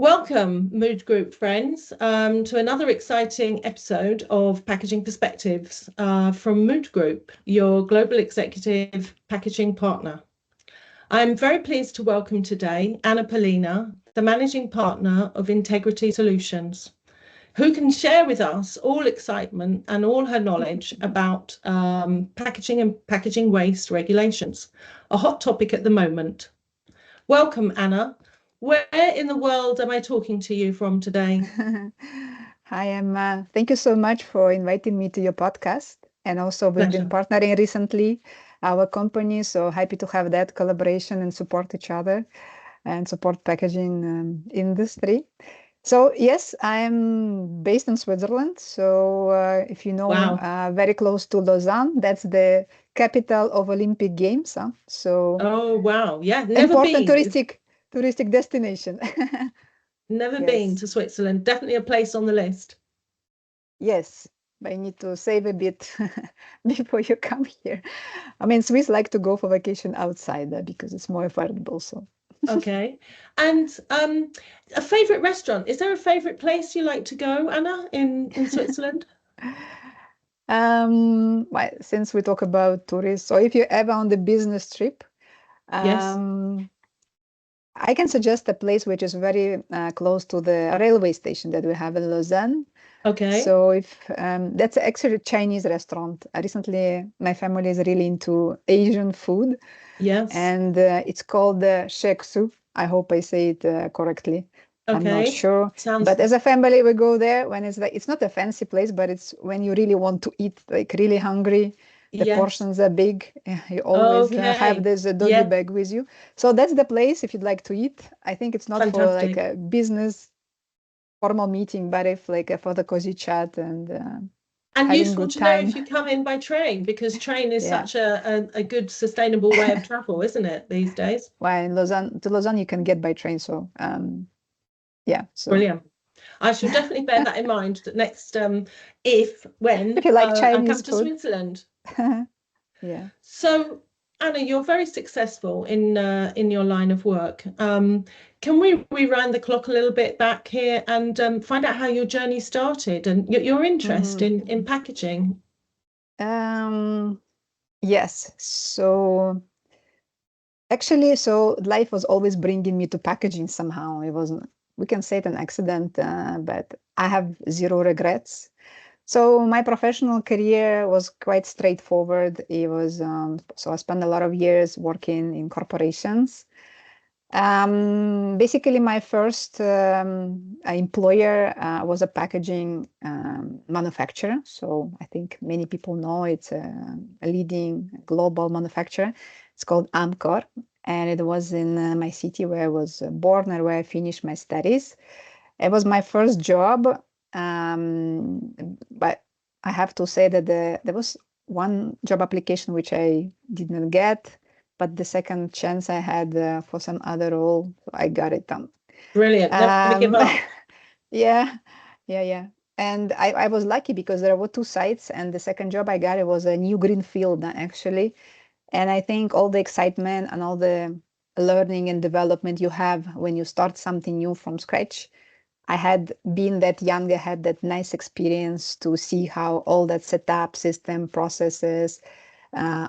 Welcome, Mood Group friends, to another exciting episode of Packaging Perspectives from Mood Group, your global executive packaging partner. I'm very pleased to welcome today Anna Perlina, the managing partner of Integrity Solutions, who can share with us all excitement and all her knowledge about packaging and packaging waste regulations, a hot topic at the moment. Welcome, Anna. Where in the world am I talking to you from today? Hi, Emma. Thank you so much for inviting me to your podcast. And also, we've been partnering recently, our company. So happy to have that collaboration and support each other and support packaging industry. So yes, I'm based in Switzerland. So if you know, Wow. very close to Lausanne, that's the capital of Olympic Games. So Oh, wow. Yeah, never important been. touristic destination. Never been Yes. to Switzerland. Definitely a place on the list. Yes, but you need to save a bit before you come here. I mean, Swiss like to go for vacation outside because it's more affordable. So, Okay. And a favorite restaurant. Is there a favorite place you like to go, Anna, in Switzerland? well, since we talk about tourists, so if you're ever on the business trip, Yes. I can suggest a place which is very close to the railway station that we have in Lausanne. Okay. So if that's actually a Chinese restaurant. Recently, my family is really into Asian food. Yes. And it's called the Sheksu. I hope I say it correctly. I'm not Okay. sure. Sounds. But as a family, we go there when it's like, it's not a fancy place, but it's when you really want to eat, like really hungry. The Yes. portions are big. You always have Okay. this doggy Yeah. bag with you. So that's the place if you'd like to eat. I think it's not for like Fantastic. a business formal meeting, but if like for the cozy chat and And having useful good to know time. if you come in by train, because train is Yeah. such a good sustainable way of travel, isn't it, these days? Well, in Lausanne, to Lausanne, you can get by train. So yeah, so Brilliant. I shall definitely bear that in mind that next, if, if when you like I come Chinese to food. Switzerland. Yeah. So, Anna, you're very successful in your line of work. Can we rewind the clock a little bit back here and find out how your journey started and your interest Mhm. in packaging? Um, yes. So actually, so life was always bringing me to packaging somehow. It wasn't, we can say it an accident, but I have zero regrets. So my professional career was quite straightforward. It was so I spent a lot of years working in corporations. Basically, my first employer was a packaging manufacturer. So I think many people know it's a leading global manufacturer. It's called Amcor, and it was in my city where I was born and where I finished my studies. It was my first job, but I have to say that there was one job application which I didn't get, but the second chance I had for some other role, I got it done. Brilliant. Never give Um, up. yeah, yeah. And I was lucky because there were two sites, and the second job I got, it was a new green field actually. And I think all the excitement and all the learning and development you have when you start something new from scratch, I had been that young, I had that nice experience to see how all that setup, system, processes,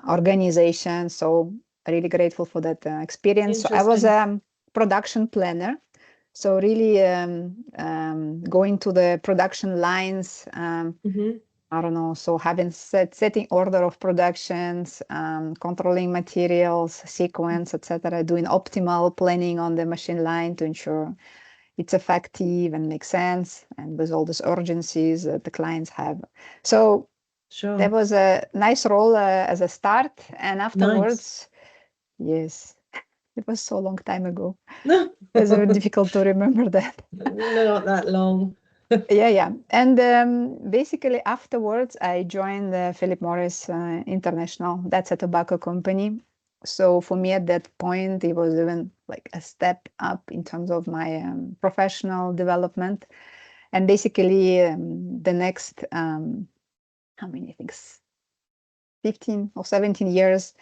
organization. So really grateful for that experience. So I was Interesting. a production planner. So really going to the production lines. Hmm. I don't know. So having setting order of productions, controlling materials, sequence, etc. Doing optimal planning on the machine line to ensure it's effective and makes sense, and with all these urgencies that the clients have. So that Sure. was a nice role as a start, and Nice. afterwards, yes, it was so long time ago. No, It's very difficult to remember that. not that long. Yeah. And basically afterwards, I joined the Philip Morris International. That's a tobacco company. So for me at that point, it was even like a step up in terms of my professional development. And basically, the next, how many things, 15 or 17 years,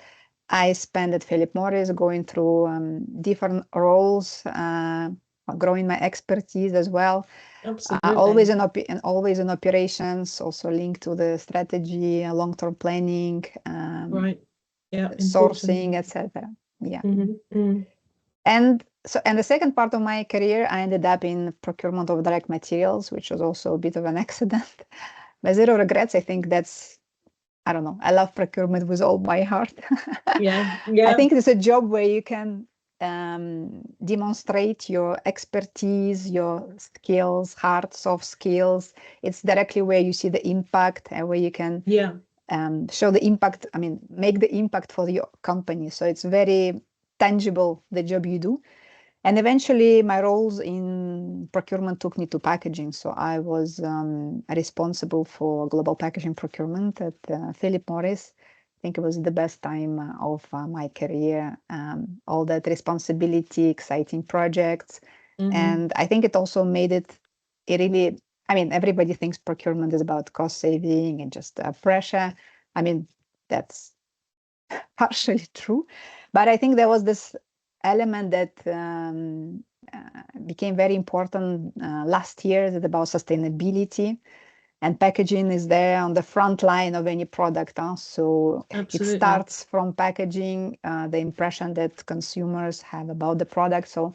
I spent at Philip Morris going through different roles. growing my expertise as well. Absolutely. Always in operations, also linked to the strategy, long-term planning, Right. Yeah. sourcing, etc. Yeah. Mm-hmm. And the second part of my career, I ended up in procurement of direct materials, which was also a bit of an accident. But zero regrets. I think that's, I don't know, I love procurement with all my heart. Yeah. I think it's a job where you can demonstrate your expertise, your skills, hard, soft skills. It's directly where you see the impact and where you can show the impact, I mean, make the impact for your company. So it's very tangible, the job you do. And eventually my roles in procurement took me to packaging. So I was responsible for global packaging procurement at Philip Morris. I think it was the best time of my career. All that responsibility, exciting projects. And I think it also made it really, I mean, everybody thinks procurement is about cost saving and just pressure. I mean, that's partially true. But I think there was this element that became very important last year, that about sustainability, and packaging is there on the front line of any product. So Absolutely. It starts from packaging, the impression that consumers have about the product. So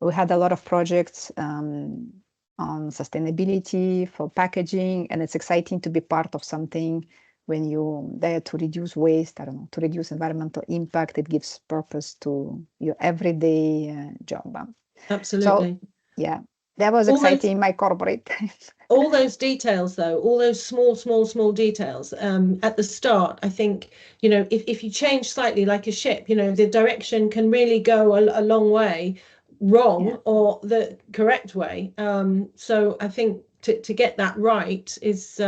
we had a lot of projects on sustainability for packaging, and it's exciting to be part of something when you're there to reduce waste, I don't know, to reduce environmental impact. It gives purpose to your everyday job. Absolutely. So, yeah, that was exciting in my corporate. All those details, though, all those small details at the start, I think, you know, if you change slightly like a ship, you know, the direction can really go a long way wrong or the correct way. So I think to get that right is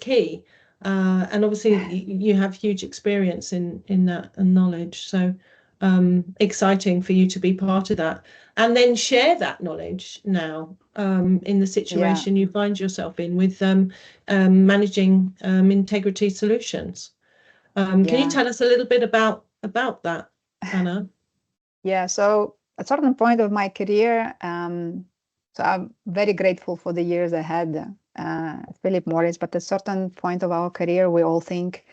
key. And obviously you have huge experience in that and knowledge. So exciting for you to be part of that and then share that knowledge now in the situation you find yourself in with managing integrity solutions. Can you tell us a little bit about that, Anna? Yeah, so at a certain point of my career, so I'm very grateful for the years I had at Philip Morris, but at a certain point of our career, we all think,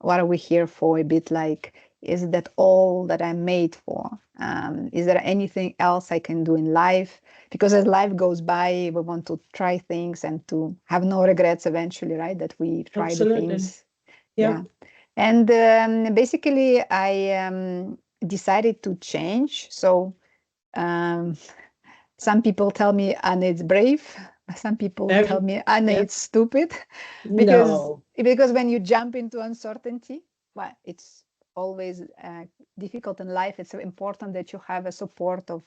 what are we here for? A bit like, is that all that I'm made for? Is there anything else I can do in life? Because as life goes by, we want to try things and to have no regrets eventually, right? That we try the things. Yeah. And basically, I decided to change. So some people tell me Anna is brave. Some people tell me Anna is stupid. Because when you jump into uncertainty, well, it's always difficult in life. It's important that you have a support of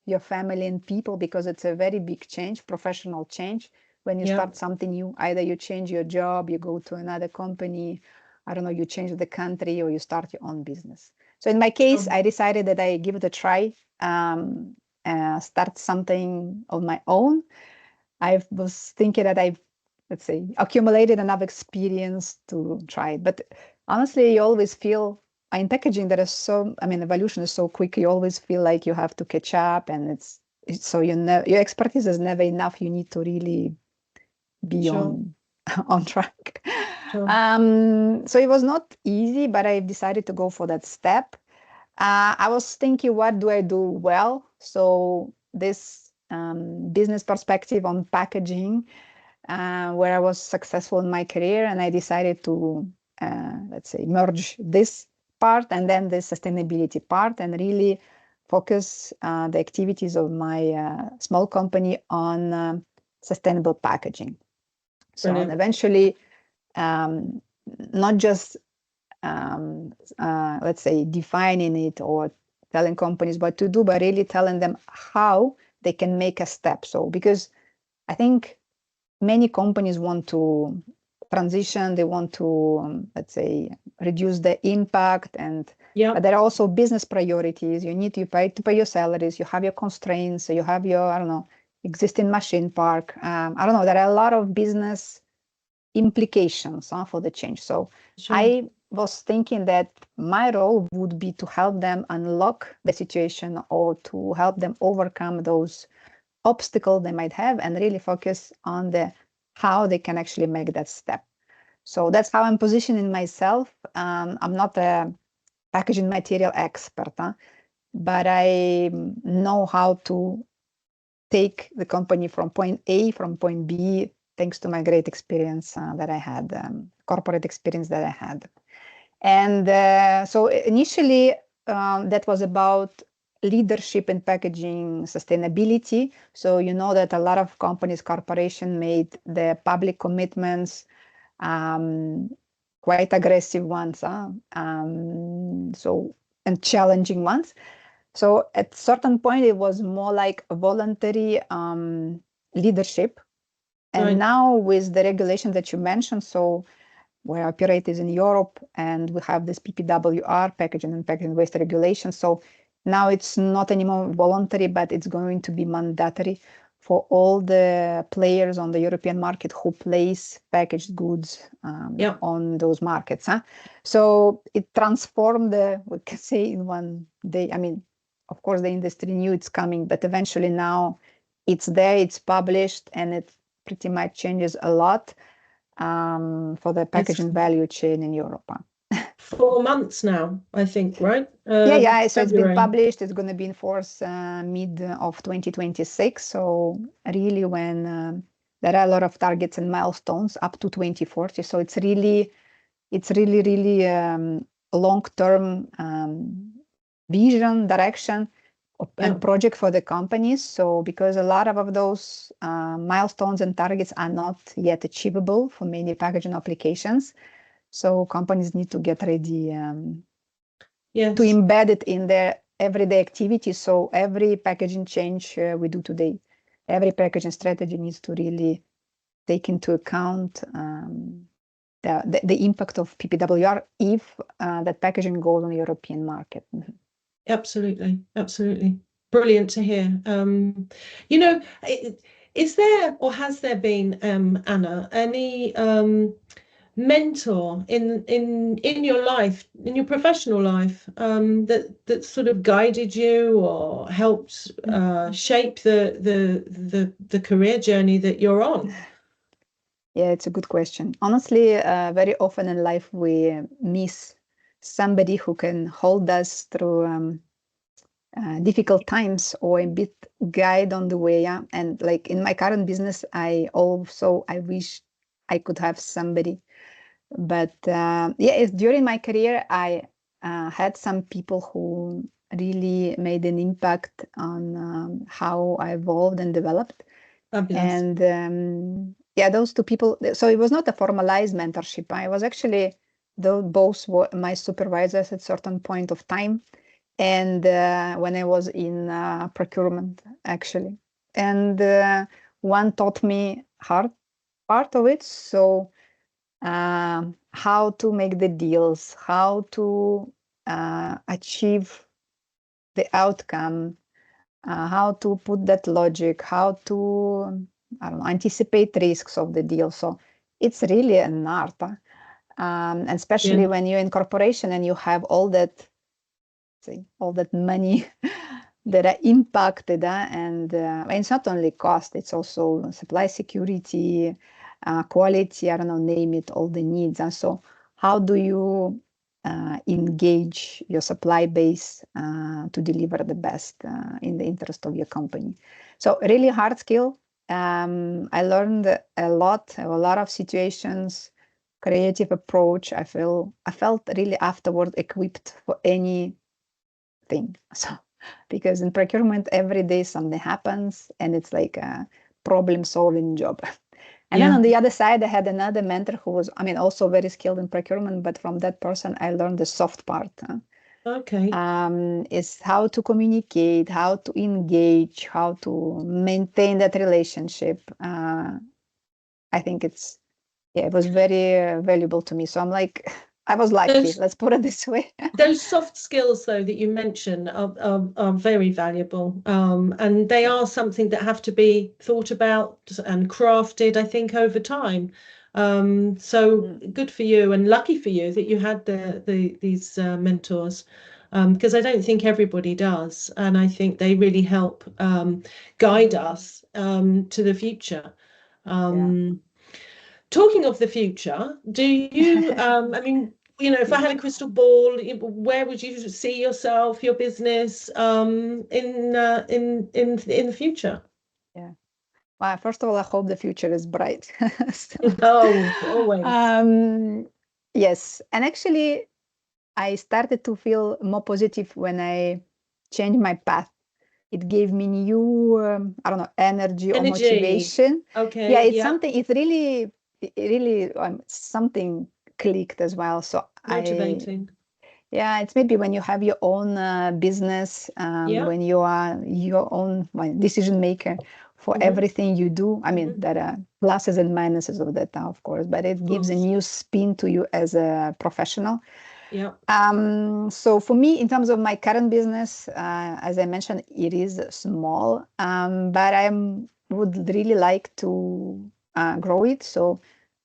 your family and people, because it's a very big change, professional change. When you start something new, either you change your job, you go to another company, I don't know, you change the country, or you start your own business. So in my case, I decided that I give it a try, start something of my own. I was thinking that I've, let's say, accumulated enough experience to try it. But honestly, you always feel in packaging that is so, I mean, evolution is so quick. You always feel like you have to catch up, and it's so your expertise is never enough. You need to really be on track. So it was not easy, but I decided to go for that step. I was thinking, what do I do well? So this business perspective on packaging, where I was successful in my career, and I decided to, let's say, merge this part and then the sustainability part, and really focus the activities of my small company on sustainable packaging. So eventually, not just let's say defining it or telling companies what to do, but really telling them how they can make a step. So because I think many companies want to transition, they want to let's say reduce the impact, and but there are also business priorities. You need to pay your salaries, you have your constraints, you have your, I don't know, existing machine park. I don't know, there are a lot of business implications for the change. So I was thinking that my role would be to help them unlock the situation or to help them overcome those obstacles they might have and really focus on the how they can actually make that step. So that's how I'm positioning myself. I'm not a packaging material expert, but I know how to take the company from point A, from point B, thanks to my great experience that I had, corporate experience that I had. And so initially, that was about leadership in packaging sustainability. So you know that a lot of companies, corporations made the public commitments, quite aggressive ones, so and challenging ones. So at certain point, it was more like a voluntary leadership. And Right. now with the regulation that you mentioned, so where I operate is in Europe, and we have this PPWR, packaging and packaging waste regulation. So now it's not anymore voluntary, but it's going to be mandatory for all the players on the European market who place packaged goods on those markets. So it transformed we can say in one day. I mean, of course, the industry knew it's coming, but eventually now it's there, it's published, and it pretty much changes a lot for the packaging value chain in Europe. 4 months now, I think, right? Yeah. So it's been February. published. It's going to be in force mid of 2026. So really, when there are a lot of targets and milestones up to 2040. So it's really long-term vision, direction, and project for the companies. So because a lot of those milestones and targets are not yet achievable for many packaging applications. So companies need to get ready to embed it in their everyday activities. So every packaging change we do today, every packaging strategy needs to really take into account the impact of PPWR if that packaging goes on the European market. Absolutely. Brilliant to hear. You know, is there or has there been, Anna, any mentor in your life, in your professional life, that sort of guided you or helped shape the career journey that you're on? Yeah, it's a good question. Honestly, very often in life we miss somebody who can hold us through difficult times or a bit guide on the way. And like in my current business, I wish I could have somebody. But during my career, I had some people who really made an impact on how I evolved and developed. Fabulous. And those two people. So it was not a formalized mentorship. I was actually both were my supervisors at certain point of time, and when I was in procurement, actually. And one taught me hard part of it. So how to make the deals, how to achieve the outcome, how to put that logic, how to anticipate risks of the deal. So it's really an art, and especially when you're in corporation and you have all that money that are impacted, and it's not only cost; it's also supply security, quality. I don't know, name it, all the needs. And so, how do you engage your supply base to deliver the best in the interest of your company? So really hard skill. I learned a lot of situations, creative approach. I felt really afterward equipped for any thing. So because in procurement every day something happens and it's like a problem solving job. And then on the other side, I had another mentor who was, also very skilled in procurement, but from that person, I learned the soft part. Okay. Is how to communicate, how to engage, how to maintain that relationship. I think it was very valuable to me. So I'm like, I was lucky, let's put it this way. Those soft skills, though, that you mentioned are very valuable, and they are something that have to be thought about and crafted, I think, over time. So good for you, and lucky for you that you had these mentors, because I don't think everybody does, and I think they really help guide us to the future. Talking of the future, do you, I mean, if I had a crystal ball, where would you see yourself, your business, in the future? Yeah. Well, first of all, I hope the future is bright. Oh, always. Yes. And actually, I started to feel more positive when I changed my path. It gave me new, I don't know, energy or Energy. motivation. Yeah, Okay, it's yeah. something, it really, something clicked as well. So Motivating. yeah, it's maybe when you have your own business, Yeah. when you are your own decision maker for everything you do. I mean, there are pluses and minuses of that, of course, but it gives a new spin to you as a professional. Yeah. So for me, in terms of my current business, as I mentioned, it is small, but I would really like to grow it. So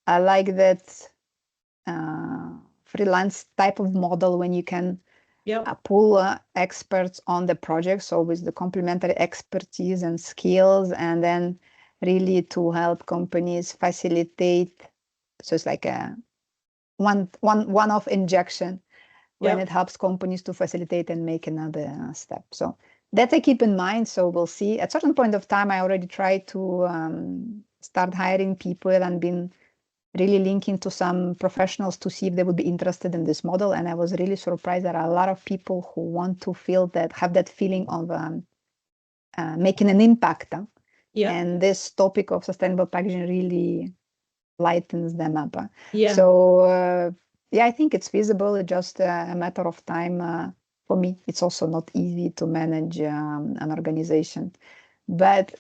I like that freelance type of model when you can pull experts on the project. So with the complementary expertise and skills, and then really to help companies facilitate. So it's like a one-off injection when it helps companies to facilitate and make another step. So that I keep in mind. So we'll see. At a certain point of time, I already tried to start hiring people and been really linking to some professionals to see if they would be interested in this model. And I was really surprised that a lot of people who want to feel that, have that feeling of making an impact. And this topic of sustainable packaging really lightens them up. So yeah, I think it's feasible. It's just a matter of time. For me, it's also not easy to manage an organization. But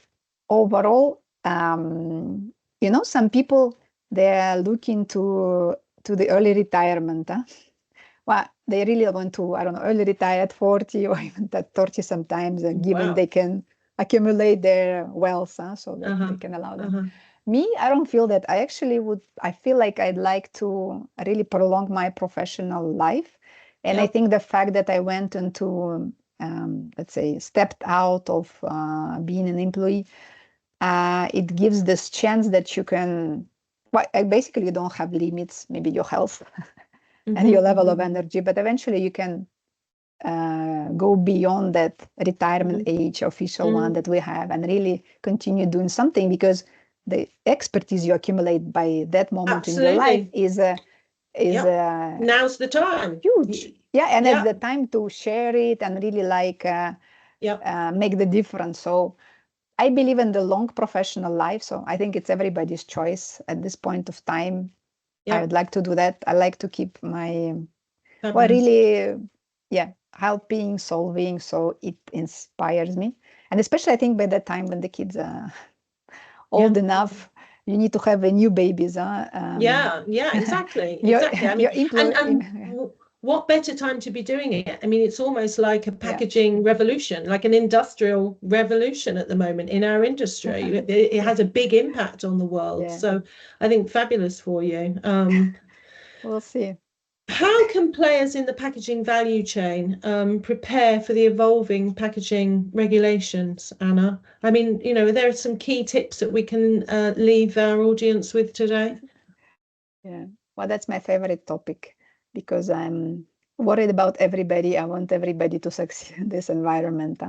overall, some people, they're looking to the early retirement. Well, they really want to, I don't know, early retire at 40 or even at 30 sometimes, given they can accumulate their wealth, so that they can allow them. Me, I don't feel that. I feel like I'd like to really prolong my professional life. And I think the fact that I went into, let's say, stepped out of being an employee, it gives this chance that you can, basically you don't have limits, maybe your health and your level of energy, but eventually you can go beyond that retirement age, official one that we have, and really continue doing something, because the expertise you accumulate by that moment in your life is now's the time. Huge. And it's the time to share it and really make the difference. So I believe in the long professional life. So I think it's everybody's choice at this point of time. I would like to do that. I like to keep my, helping, solving. So it inspires me. And especially I think by that time when the kids are old enough, you need to have a new babies. Exactly. I mean, and what better time to be doing it? I mean, it's almost like a packaging revolution, like an industrial revolution at the moment in our industry. It has a big impact on the world. So I think fabulous for you. We'll see. How can players in the packaging value chain prepare for the evolving packaging regulations, Anna? I mean, there are some key tips that we can leave our audience with today. Yeah, well, that's my favorite topic, because I'm worried about everybody. I want everybody to succeed in this environment.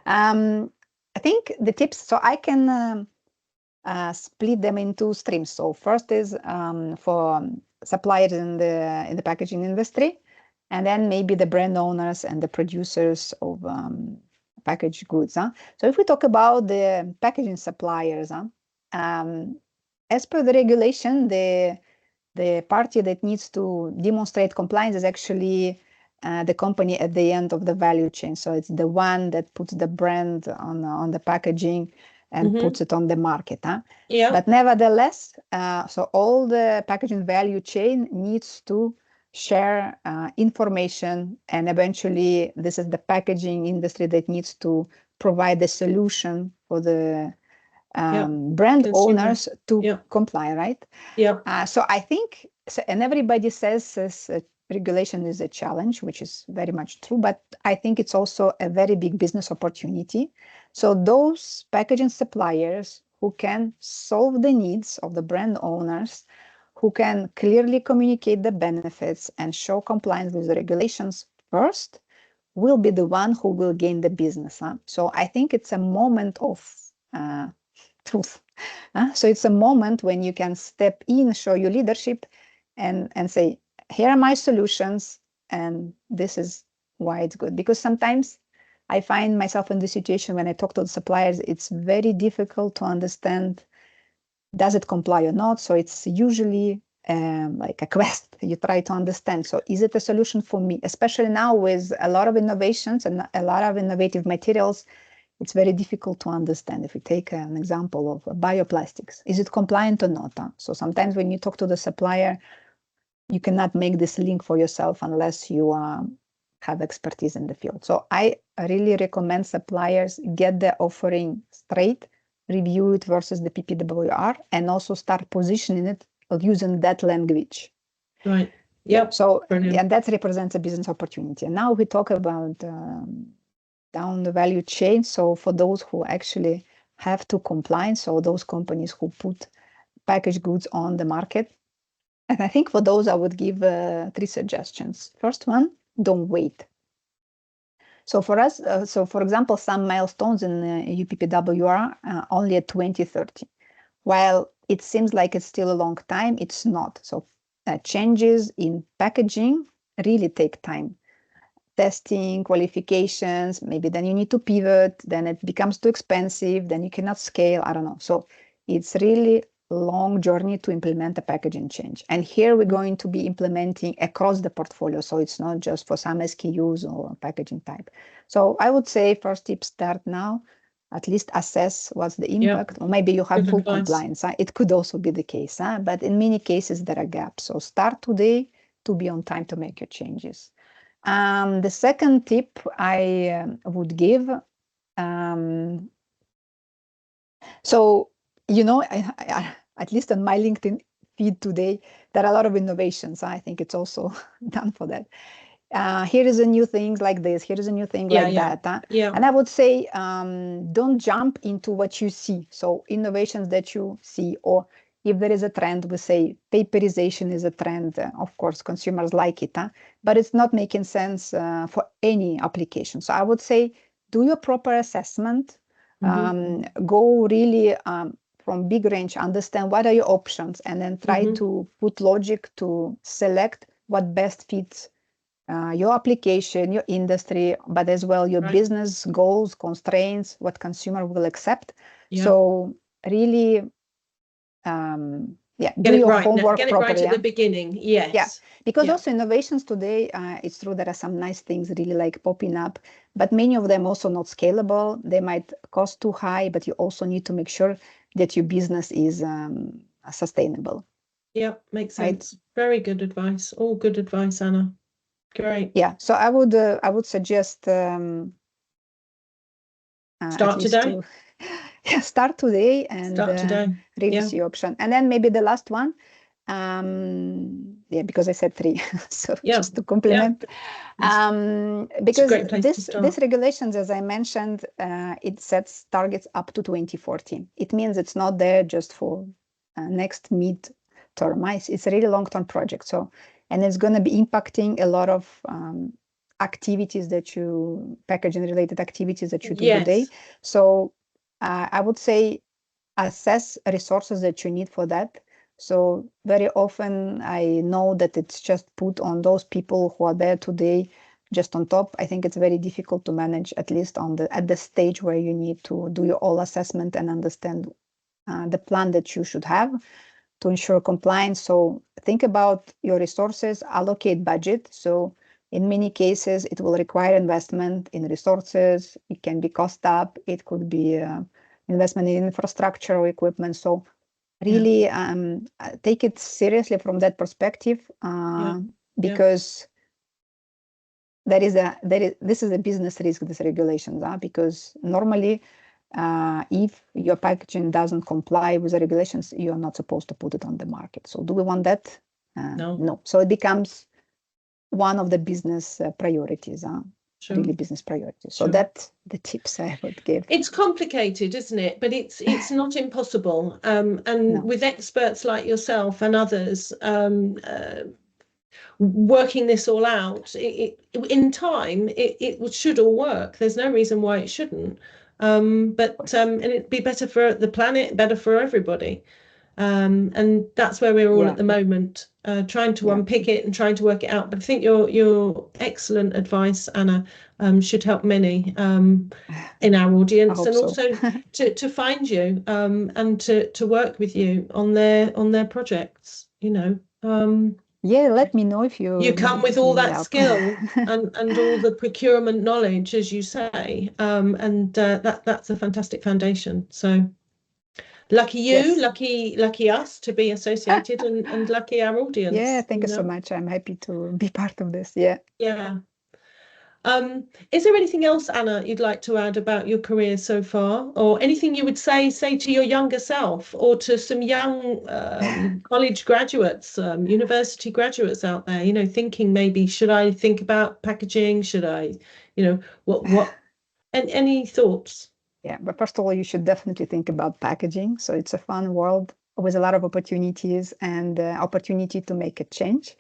I think the tips, so I can split them in two streams. So first is for suppliers in the packaging industry, and then maybe the brand owners and the producers of packaged goods. So if we talk about the packaging suppliers, as per the regulation, the party that needs to demonstrate compliance is actually the company at the end of the value chain. So it's the one that puts the brand on the packaging and puts it on the market. But nevertheless, so all the packaging value chain needs to share information, and eventually this is the packaging industry that needs to provide the solution for the brand Consumer. owners to Yeah. comply, right? Yeah. So I think, and everybody says regulation is a challenge, which is very much true, but I think it's also a very big business opportunity. So those packaging suppliers who can solve the needs of the brand owners, who can clearly communicate the benefits and show compliance with the regulations first, will be the one who will gain the business. So I think it's a moment of truth. So it's a moment when you can step in, show your leadership, and say, here are my solutions, and this is why it's good. Because sometimes I find myself in the situation when I talk to the suppliers, it's very difficult to understand, does it comply or not? So it's usually like a quest. You try to understand. So is it a solution for me? Especially now with a lot of innovations and a lot of innovative materials, it's very difficult to understand. If we take an example of bioplastics, is it compliant or not? So sometimes when you talk to the supplier, you cannot make this link for yourself unless you have expertise in the field. So I really recommend suppliers get the offering straight, review it versus the PPWR, and also start positioning it using that language. Right. Yep. So Brilliant. and that represents a business opportunity. And now we talk about down the value chain. So for those who actually have to comply, so those companies who put packaged goods on the market. And I think for those, I would give 3 suggestions. First one, don't wait. So for us, so for example, some milestones in EU PPWR only at 2030. While it seems like it's still a long time, it's not. So changes in packaging really take time. Testing, qualifications, maybe then you need to pivot, then it becomes too expensive, then you cannot scale, I don't know. So it's really long journey to implement a packaging change. And here we're going to be implementing across the portfolio. So it's not just for some SKUs or packaging type. So I would say first tip, start now, at least assess what's the impact, or maybe you have Good full advice. compliance. It could also be the case, but in many cases there are gaps. So start today to be on time to make your changes. The second tip I would give, so, you know, at least on my LinkedIn feed today, there are a lot of innovations. I think it's also done for that. Here is a new thing like this. Here is a new thing like that. Yeah. And I would say, don't jump into what you see. So innovations that you see, or if there is a trend, we say paperization is a trend. Of course, consumers like it, but it's not making sense for any application. So I would say, do your proper assessment. Go really from big range, understand what are your options, and then try to put logic to select what best fits your application, your industry, but as well your business goals, constraints, what consumer will accept. So really, do your homework Get it properly. Right at the beginning. Yes. Yeah, because also innovations today, it's true there are some nice things really like popping up, but many of them also not scalable. They might cost too high, but you also need to make sure that your business is sustainable. Yeah, makes sense. Right? Very good advice. All good advice, Anna. Great. Yeah, so I would suggest start today. Start today and really see option. And then maybe the last one, because I said 3, so just to complement. Because this regulations, as I mentioned, it sets targets up to 2040. It means it's not there just for next mid-term. It's a really long-term project. So, and it's going to be impacting a lot of activities that you, packaging related activities that you do today. So I would say assess resources that you need for that. So very often I know that it's just put on those people who are there today, just on top. I think it's very difficult to manage, at least at the stage where you need to do your all assessment and understand the plan that you should have to ensure compliance. So think about your resources, allocate budget. So in many cases, it will require investment in resources. It can be cost up. It could be investment in infrastructure or equipment. So really take it seriously from that perspective, because this is a business risk, this regulations, because normally if your packaging doesn't comply with the regulations, you are not supposed to put it on the market. So do we want that? No. So it becomes one of the business priorities, Sure. really business priorities. So Sure. that's the tips I would give. It's complicated, isn't it? But it's not impossible. And No. with experts like yourself and others working this all out, in time, it should all work. There's no reason why it shouldn't. And it'd be better for the planet, better for everybody. And that's where we're all at the moment, trying to unpick it and trying to work it out. But I think your excellent advice, Anna, should help many in our audience, and also to find you and to work with you on their projects. Yeah, let me know if you come with all that skill and all the procurement knowledge, as you say, and that's a fantastic foundation. So lucky you, lucky us to be associated, and lucky our audience. Yeah, thank you so much. I'm happy to be part of this. Yeah. Is there anything else, Anna, you'd like to add about your career so far, or anything you would say to your younger self, or to some young college graduates, university graduates out there, thinking maybe, should I think about packaging? Should I, what, and any thoughts? Yeah, but first of all, you should definitely think about packaging. So it's a fun world with a lot of opportunities and opportunity to make a change.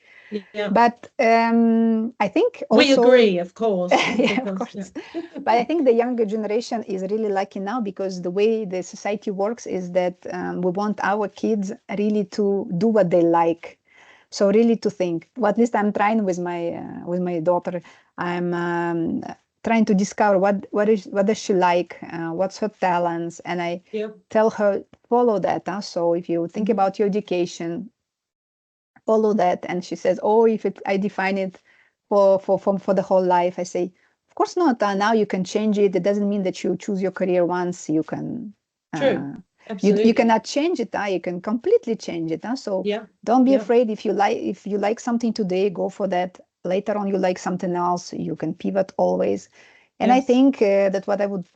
Yeah. But I think also, we agree, of course. Yeah, of course. Yeah. But I think the younger generation is really lucky now, because the way the society works is that we want our kids really to do what they like. So really to think. Well, at least I'm trying with my daughter. I'm trying to discover what does she like, what's her talents, and I tell her, follow that. So if you think about your education, follow that. And she says, oh, I define it for the whole life. I say, of course not. Now you can change it. It doesn't mean that you choose your career once. You can. True. Absolutely. You cannot change it. You can completely change it. So don't be afraid. If you like something today, go for that. Later on, you like something else, you can pivot always. And I think that what I would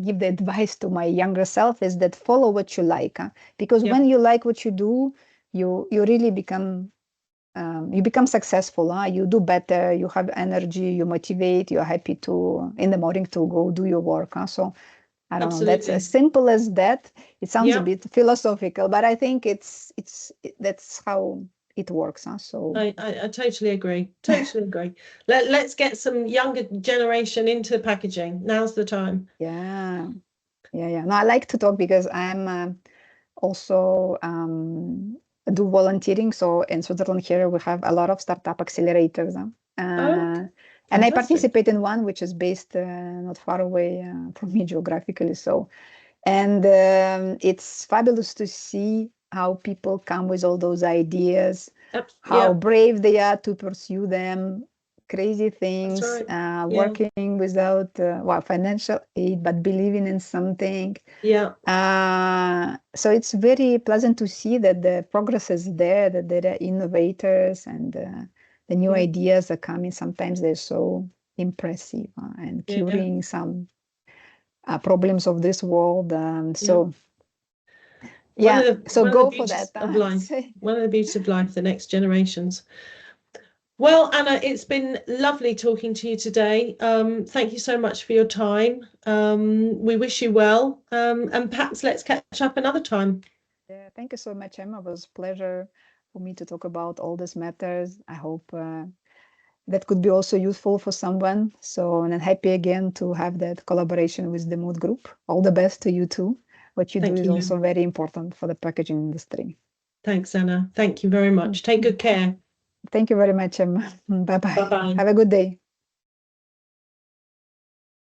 give the advice to my younger self is that follow what you like, because when you like what you do, you really become successful. You do better, you have energy, you motivate, you're happy to in the morning to go do your work. So I don't know, that's as simple as that. It sounds a bit philosophical, but I think that's how it works. So I totally agree. Let's get some younger generation into packaging. Now's the time. Yeah. No, I like to talk because I'm also do volunteering. So in Switzerland here we have a lot of startup accelerators, and I participate in one which is based not far away from me geographically. So, and it's fabulous to see how people come with all those ideas, how brave they are to pursue them, crazy things, working without financial aid, but believing in something. So it's very pleasant to see that the progress is there, that there are innovators, and the new ideas are coming. Sometimes they're so impressive and curing some problems of this world. So so go for that. One of the beauties of life, the next generations. Well, Anna, it's been lovely talking to you today. Thank you so much for your time. We wish you well, and perhaps let's catch up another time. Yeah, thank you so much, Emma. It was a pleasure for me to talk about all these matters. I hope that could be also useful for someone. So, and I'm happy again to have that collaboration with the Mood Group. All the best to you too. What you do is also very important for the packaging industry. Thanks, Anna. Thank you very much. Take good care. Thank you very much, Emma. Bye-bye. Bye-bye. Have a good day.